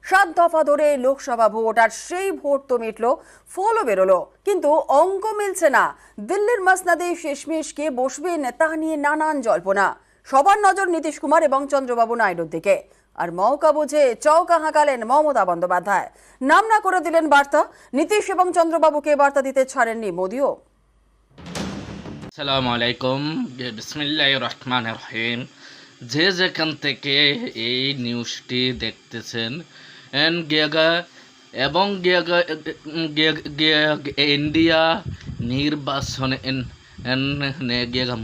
7 দফা ধরে লোকসভা ভোট, আর সেই ভোট তো মিটলো, ফলও বেরোলো, কিন্তু অঙ্ক মিলছে না। দিল্লির মসনদে শেষমেশ কে বসবেন তা নিয়ে নানান জল্পনা। সবার নজর নীতিশ কুমার এবং চন্দ্রবাবু নাইডুর দিকে। আর মৌকা বুঝে চৌকা হাঁকালেন মমতা বন্দ্যোপাধ্যায়। নাম না করে দিলেন বার্তা। নীতিশ এবং চন্দ্রবাবুকে বার্তা দিতে ছাড়েননি মোদিও। আসসালামু আলাইকুম, বিসমিল্লাহির রহমানির রহিম। যে যেখান থেকে এই নিউজটি দেখতেছেন এবং ইন্ডিয়া নির্বাচনে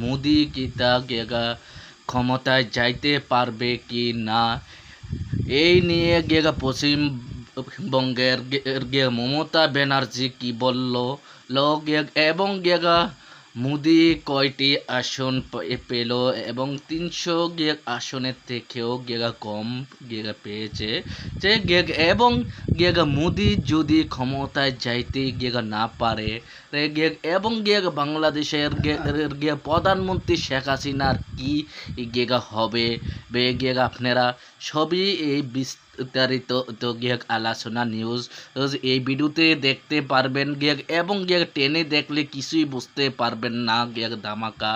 মোদি কিতা ক্ষমতায় যাইতে পারবে কি না, এই নিয়ে পশ্চিমবঙ্গের মমতা ব্যানার্জি কি বলল এবং মোদি কয়টি আসন পেল এবং 300 আসনের থেকেও কম পেয়েছে। এবং মোদি যদি ক্ষমতায় যাইতে না পারে এবং বাংলাদেশের প্রধানমন্ত্রী শেখ হাসিনার কি হবে আপনারা সবই এই বিস্তারিত আলোচনা নিউজ এই ভিডিওতে দেখতে পারবেন এবং টেনে দেখলে কিছুই বুঝতে পারবেন না ধামাকা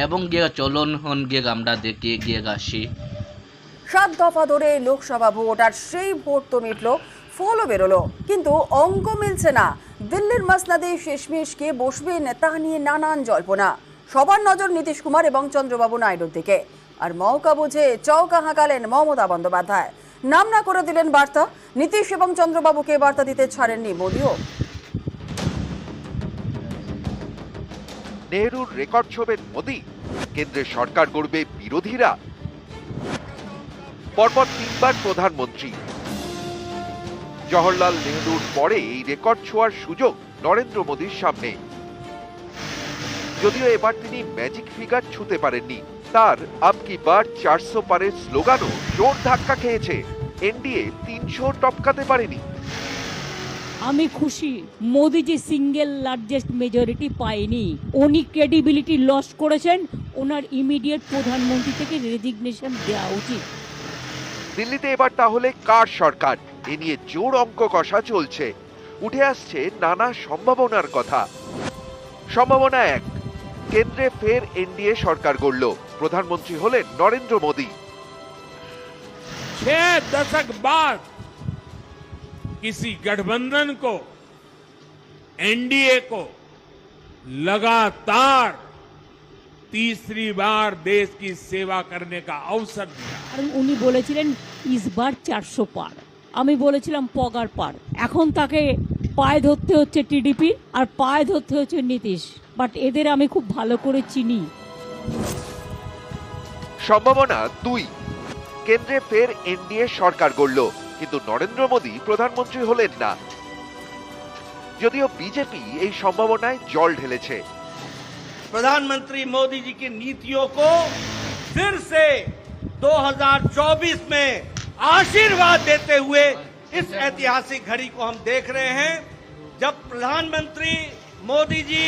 এবং চলন আমরা দেখে আসি। 7 দফা ধরে লোকসভা ভোট, আর সেই ভোট তো মিটলো, ফলও বেরোলো, কিন্তু অঙ্ক মিলছে না। দিল্লির মসনদে শেষমেশ কে বসবেন তা নিয়ে নানান জল্পনা। সবার নজর নীতিশ কুমার এবং চন্দ্রবাবু নাইডুর দিকে। আর মৌকা বুঝে চৌকা হাঁকালেন মমতা বন্দ্যোপাধ্যায়। নাম না করে দিলেন বার্তা। নীতিশ এবং চন্দ্রবাবুকে বার্তা দিতে ছাড়েননি মোদিও। নেহরুর রেকর্ড ছবেন মোদি, কেন্দ্রের সরকার গড়বে বিরোধীরা। পরপর 3বার প্রধানমন্ত্রী। জওহরলাল নেহরুর পরে এই রেকর্ড ছোঁয়ার সুযোগ নরেন্দ্র মোদীর সামনে। যদিও এবার তিনি ম্যাজিক ফিগার ছুঁতে পারেননি, তার আব কি বার 400 পারের স্লোগানও জোর ধাক্কা খেয়েছে। এনডিএ 300 টপকাতে পারেনি। আমি খুশি মোদিজি সিঙ্গেল লার্জেস্ট মেজরিটি পায়নি, উনি ক্রেডিবিলিটি লস করেছেন। ওনার ইমিডিয়েট প্রধানমন্ত্রী থেকে রেজিগনেশন দেওয়া উচিত। দিল্লিতে এবার তাহলে কার সরকার, এ নিয়ে জোর অঙ্ক কষা চলছে। উঠে আসছে নানা সম্ভাবনার কথা। সম্ভাবনা 1, কেন্দ্রে ফের এনডিএ সরকার গড়ল, প্রধানমন্ত্রী হলেন নরেন্দ্র মোদী। 6 दशक बाद किसी गठबंधन को, एनडीए को लगातार तीसरी बार देश की सेवा करने का अवसर दिया। কারণ উনি বলেছিলেন ইসবার 400 পার, আমি বলেছিলাম পগার পার। এখন তাকে পায়ে ধরতে হচ্ছে টিডিপি আর পায়ে ধরতে হচ্ছে নীতিশ, বাট এদের আমি খুব ভালো করে চিনি। সম্ভাবনা 2, কেন্দ্রে ফের এনডিএ সরকার গড়ল, কিন্তু নরেন্দ্র মোদী প্রধানমন্ত্রী হলেন না। যদিও বিজেপি এই সম্ভাবনায় জল ঢেলেছে। प्रधानमंत्री मोदी जी की नीतियों को फिर से 2024 में आशीर्वाद देते हुए इस ऐतिहासिक घड़ी को हम देख रहे हैं, जब प्रधानमंत्री मोदी जी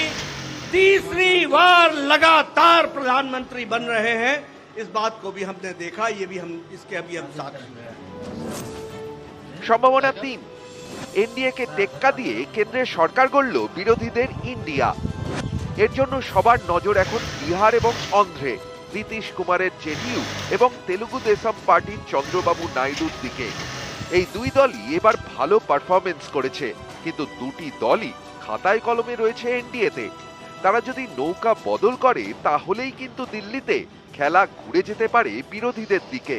तीसरी बार लगातार प्रधानमंत्री बन रहे हैं। इस बात को भी हमने देखा, ये भी हम इसके अभी हम साक्षी हैं। সম্ভাবনা 3, এনডিএ কে টেক্কা দিয়ে কেন্দ্রের সরকার গড়ল বিরোধীদের ইন্ডিয়া। এর জন্য সবার নজর এখন বিহার এবং অন্ধ্রে নীতিশ কুমারের জেডিইউ এবং তেলুগু দেশম পার্টির চন্দ্রবাবু নাইডুর দিকে। এই দুই দলই এবার ভালো পারফরমেন্স করেছে, কিন্তু দুটি দলই খাতায় কলমে রয়েছে এনডিএতে। তারা যদি নৌকা বদল করে তাহলেই কিন্তু দিল্লিতে খেলা ঘুরে যেতে পারে বিরোধীদের দিকে।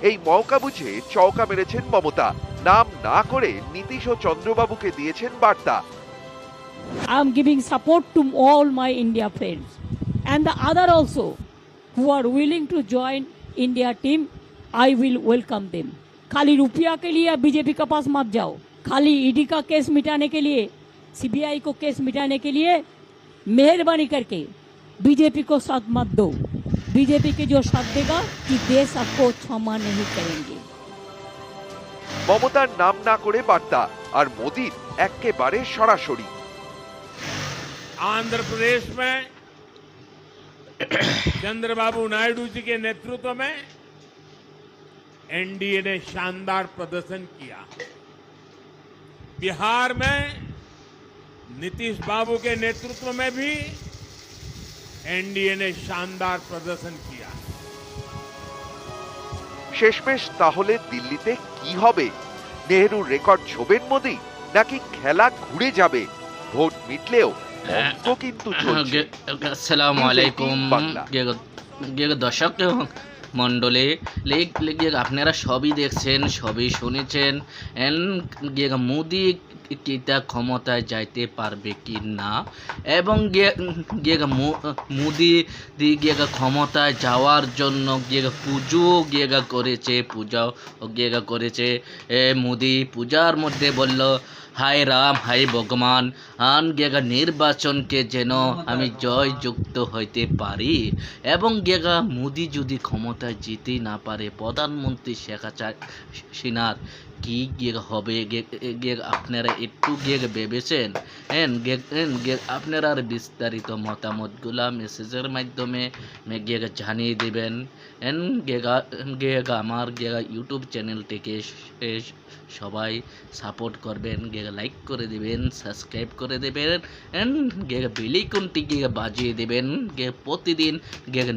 এই মৌকা বুঝে চৌকা মেরেছেন মমতা, নাম না করে নীতিশ ও চন্দ্রবাবুকে দিয়েছেন বার্তা। I am giving support to all my India friends and the other also who are willing to join India team. I will welcome them. खाली रुपया के लिए बीजेपी के पास मत जाओ, खाली ईडी का केस मिटाने के लिए, सीबीआई को केस मिटाने के लिए मेहरबानी करके बीजेपी को साथ मत दो। बीजेपी के जो साथ देगा कि देश आपको क्षमा नहीं करेंगे। মমতার নাম না করে বার্তা, আর মোদীর একেবারে সরাসরি। आंध्र प्रदेश में चंद्रबाबू नायडू जी के नेतृत्व में एनडीए ने शानदार प्रदर्शन किया। बिहार में नीतीश बाबू के नेतृत्व में भी एनडीए ने शानदार प्रदर्शन किया। শেষমেশ তাহলে দিল্লিতে কি হবে? নেহরুর রেকর্ড ছোবেন মোদি, নাকি খেলা ঘুরে যাবে? ভোট মিটলেও অঙ্ক কিন্তু চলছে। আসসালামু আলাইকুম বাংলা। দর্শক মন্ডলে আপনারা সবই দেখছেন, সবই শুনেছেন। মোদি কিটা ক্ষমতায় যাইতে পারবে কি না, এবং মোদি ক্ষমতায় যাওয়ার জন্য পুজো করেছে। মোদি পূজার মধ্যে বলল, হায় রাম হায় ভগবান, নির্বাচনকে যেন আমি জয়যুক্ত হইতে পারি। এবং মোদি যদি ক্ষমতায় যেতে না পারে, প্রধানমন্ত্রী শেখ হাসিনার কি হবে আপনারা একটু ভেবেছেন? আপনারা বিস্তারিত মতামতগুলা মেসেজের মাধ্যমে জানিয়ে দেবেন। আমার ইউটিউব চ্যানেলটিকে সবাই সাপোর্ট করবেন, লাইক করে দেবেন, সাবস্ক্রাইব করে দেবেন, বেল আইকনটি বাজিয়ে দেবেন। প্রতিদিন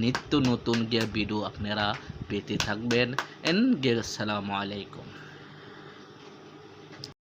নিত্য নতুন ভিডিও আপনারা পেতে থাকবেন। আসসালামু আলাইকুম।